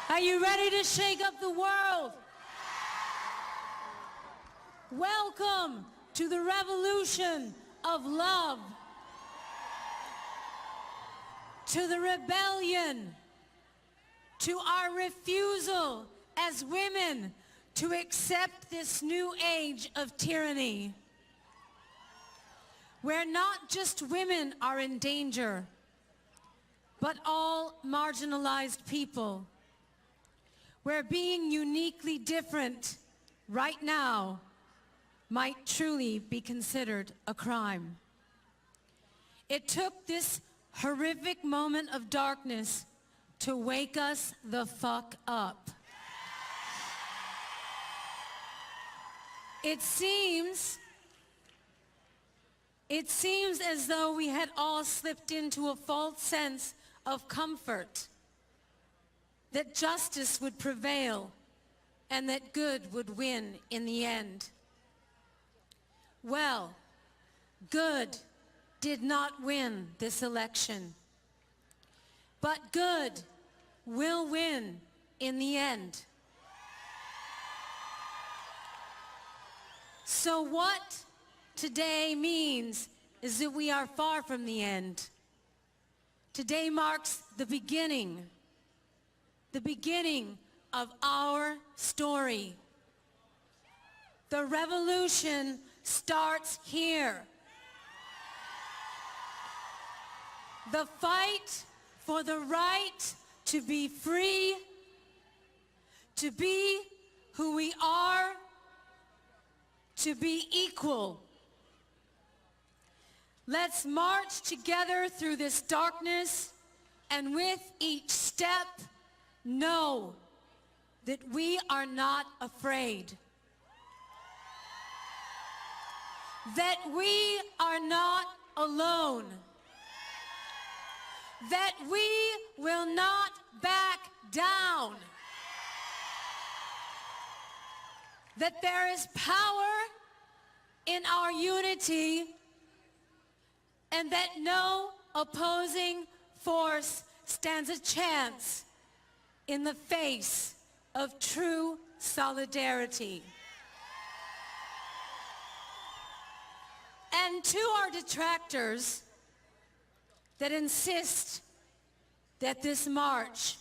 Are you ready to shake up the world? Welcome to the revolution of love, to the rebellion, to our refusal as women to accept this new age of tyranny, where not just women are in danger, but all marginalized people, where being uniquely different right now might truly be considered a crime. It took this horrific moment of darkness to wake us the fuck up. It seems as though we had all slipped into a false sense of comfort, that justice would prevail and that good would win in the end. Well, good did not win this election, but good will win in the end. So what today means is that we are far from the end. Today marks the beginning of our story. The revolution starts here. The fight for the right to be free, to be who we are, to be equal. Let's march together through this darkness, and with each step, know that we are not afraid. That we are not alone. That we will not back down. That there is power in our unity, and that no opposing force stands a chance in the face of true solidarity. And to our detractors that insist that this march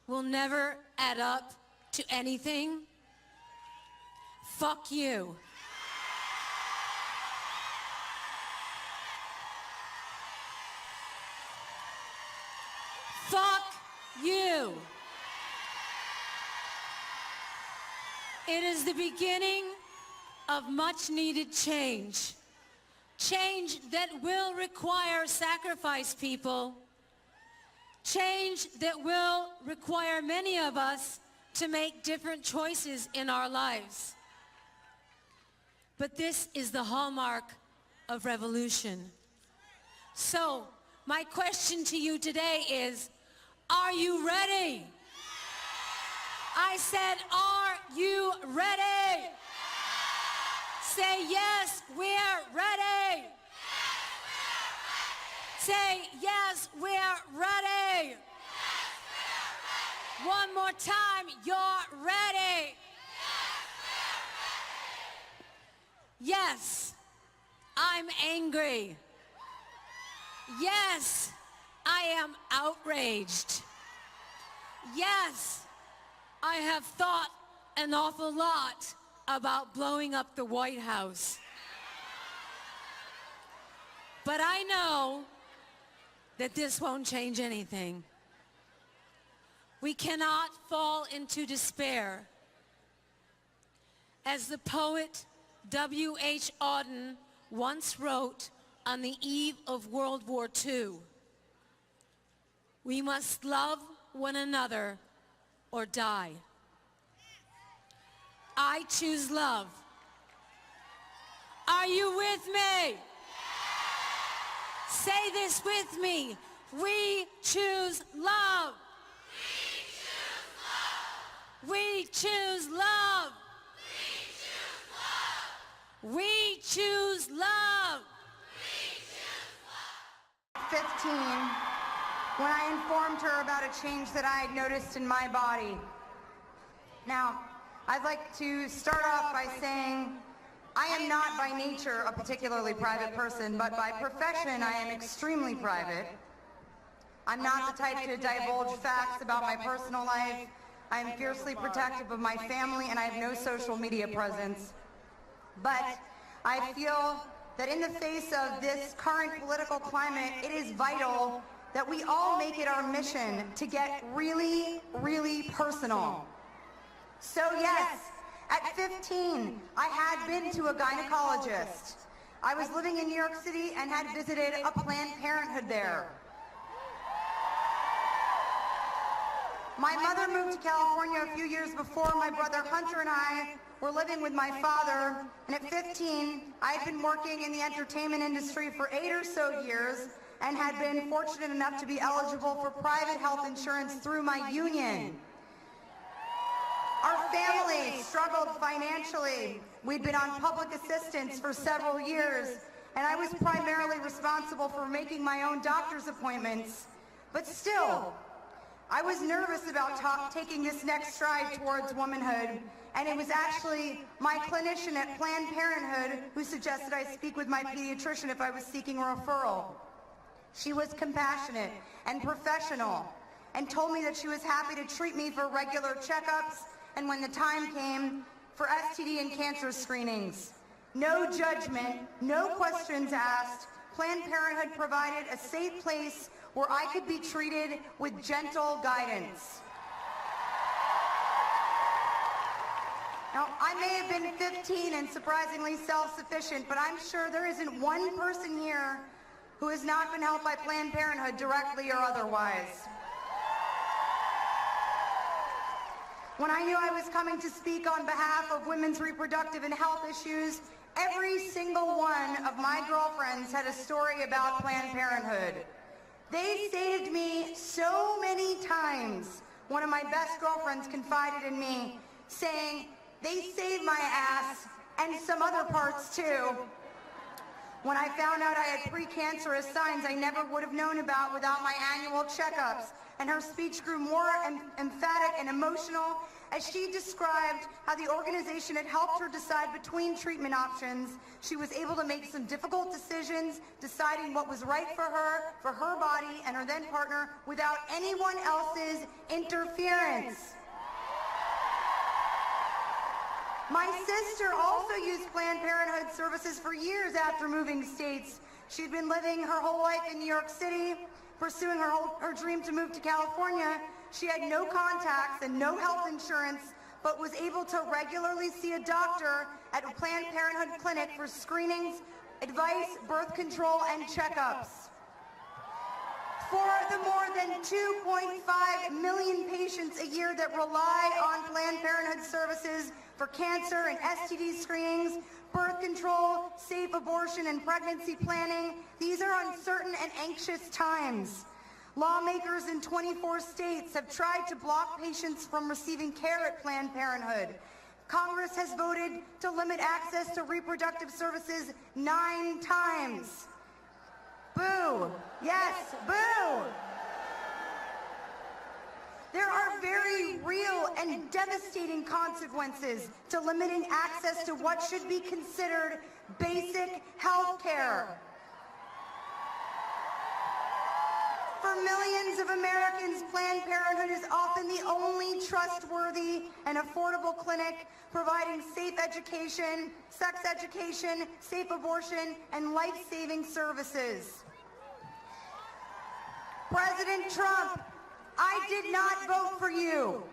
will never add up to anything, fuck you. Fuck you. It is the beginning of much needed change. Change that will require sacrifice, people. Change that will require many of us to make different choices in our lives. But this is the hallmark of revolution. So, my question to you today is, are you ready? I said, are you ready? Say, yes, we're ready. Say, yes, we're ready. One more time, you're ready. Yes, I'm angry. Yes, I am outraged. Yes, I have thought an awful lot about blowing up the White House. But I know that this won't change anything. We cannot fall into despair. As the poet W.H. Auden once wrote on the eve of World War II, we must love one another or die. I choose love. Are you with me? Say this with me. We choose love. We choose love. We choose love. 15 when I informed her about a change that I had noticed in my body. Now, I'd like to start off by saying I am not by nature a particularly private person, but by profession I am extremely private. I'm not the type to divulge facts about my personal life. I am fiercely protective of my family, and I have no social media presence. But I feel that in the face of this current political climate, it is vital that we all make it our mission to get really, really personal. So yes, at 15, I had been to a gynecologist. I was living in New York City and had visited a Planned Parenthood there. My mother moved to California a few years before. My brother Hunter and I were living with my father, and at 15, I had been working in the entertainment industry for 8 or so years and had been fortunate enough to be eligible for private health insurance through my union. Our family struggled financially. We'd been on public assistance for several years, and I was primarily responsible for making my own doctor's appointments. But still, I was nervous about taking this next stride towards womanhood, and it was actually my clinician at Planned Parenthood who suggested I speak with my pediatrician if I was seeking a referral. She was compassionate and professional and told me that she was happy to treat me for regular checkups and when the time came, for STD and cancer screenings. No judgment, no questions asked. Planned Parenthood provided a safe place where I could be treated with gentle guidance. Now, I may have been 15 and surprisingly self-sufficient, but I'm sure there isn't one person here who has not been helped by Planned Parenthood directly or otherwise. When I knew I was coming to speak on behalf of women's reproductive and health issues, every single one of my girlfriends had a story about Planned Parenthood. They saved me so many times. One of my best girlfriends confided in me, saying, "They saved my ass and some other parts too." When I found out I had precancerous signs I never would have known about without my annual checkups, and her speech grew more emphatic and emotional as she described how the organization had helped her decide between treatment options. She was able to make some difficult decisions, deciding what was right for her body, and her then partner without anyone else's interference. My sister also used Planned Parenthood services for years after moving states. She'd been living her whole life in New York City, pursuing her dream to move to California. She had no contacts and no health insurance, but was able to regularly see a doctor at a Planned Parenthood clinic for screenings, advice, birth control, and checkups. For the more than 2.5 million patients a year that rely on Planned Parenthood services for cancer and STD screenings, birth control, safe abortion, and pregnancy planning, these are uncertain and anxious times. Lawmakers in 24 states have tried to block patients from receiving care at Planned Parenthood. Congress has voted to limit access to reproductive services 9 times. Boo! Yes, boo! There are very real and devastating consequences to limiting access to what should be considered basic health care. For millions of Americans, Planned Parenthood is often the only trustworthy and affordable clinic providing safe education, sex education, safe abortion, and life-saving services. President Trump, I did not vote for you.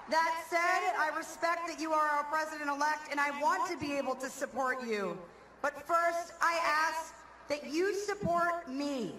That said, I respect that you are our president-elect, and I want to be able to support you. But first, I ask that you support me.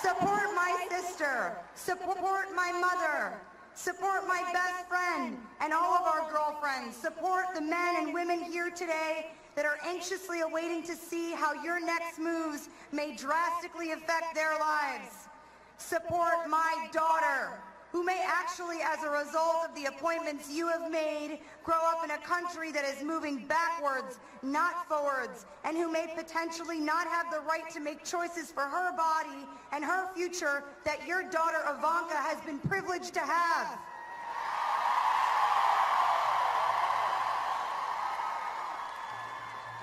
Support my sister. Support my mother. Support my best friend and all of our girlfriends. Support the men and women here today that are anxiously awaiting to see how your next moves may drastically affect their lives. Support my daughter. who may actually, as a result of the appointments you have made, grow up in a country that is moving backwards, not forwards, and who may potentially not have the right to make choices for her body and her future that your daughter Ivanka has been privileged to have.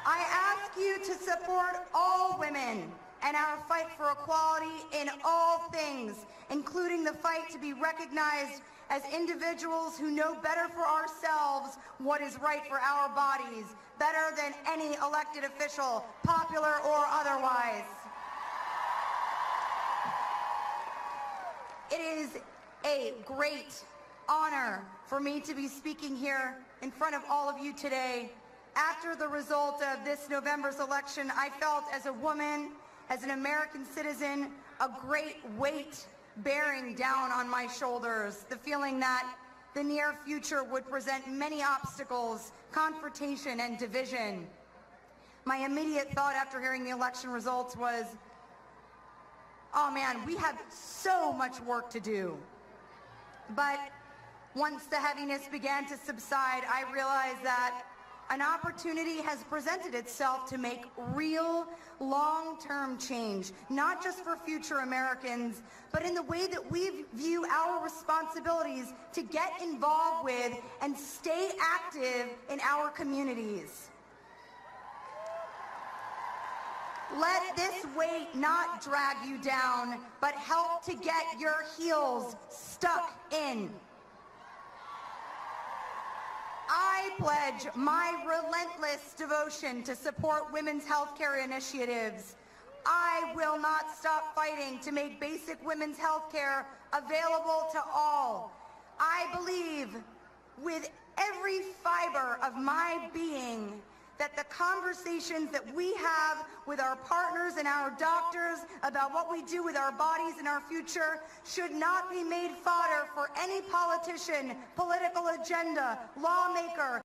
I ask you to support all women and our fight for equality in all things, including the fight to be recognized as individuals who know better for ourselves what is right for our bodies, better than any elected official, popular or otherwise. It is a great honor for me to be speaking here in front of all of you today. After the result of this November's election, I felt as a woman, as an American citizen, a great weight bearing down on my shoulders, the feeling that the near future would present many obstacles, confrontation, and division. My immediate thought after hearing the election results was, oh man, we have so much work to do. But once the heaviness began to subside, I realized that an opportunity has presented itself to make real, long-term change, not just for future Americans, but in the way that we view our responsibilities to get involved with and stay active in our communities. Let this weight not drag you down, but help to get your heels stuck in. I pledge my relentless devotion to support women's health care initiatives. I will not stop fighting to make basic women's health care available to all. I believe with every fiber of my being that the conversations that we have with our partners and our doctors about what we do with our bodies and our future should not be made fodder for any politician, political agenda, lawmaker,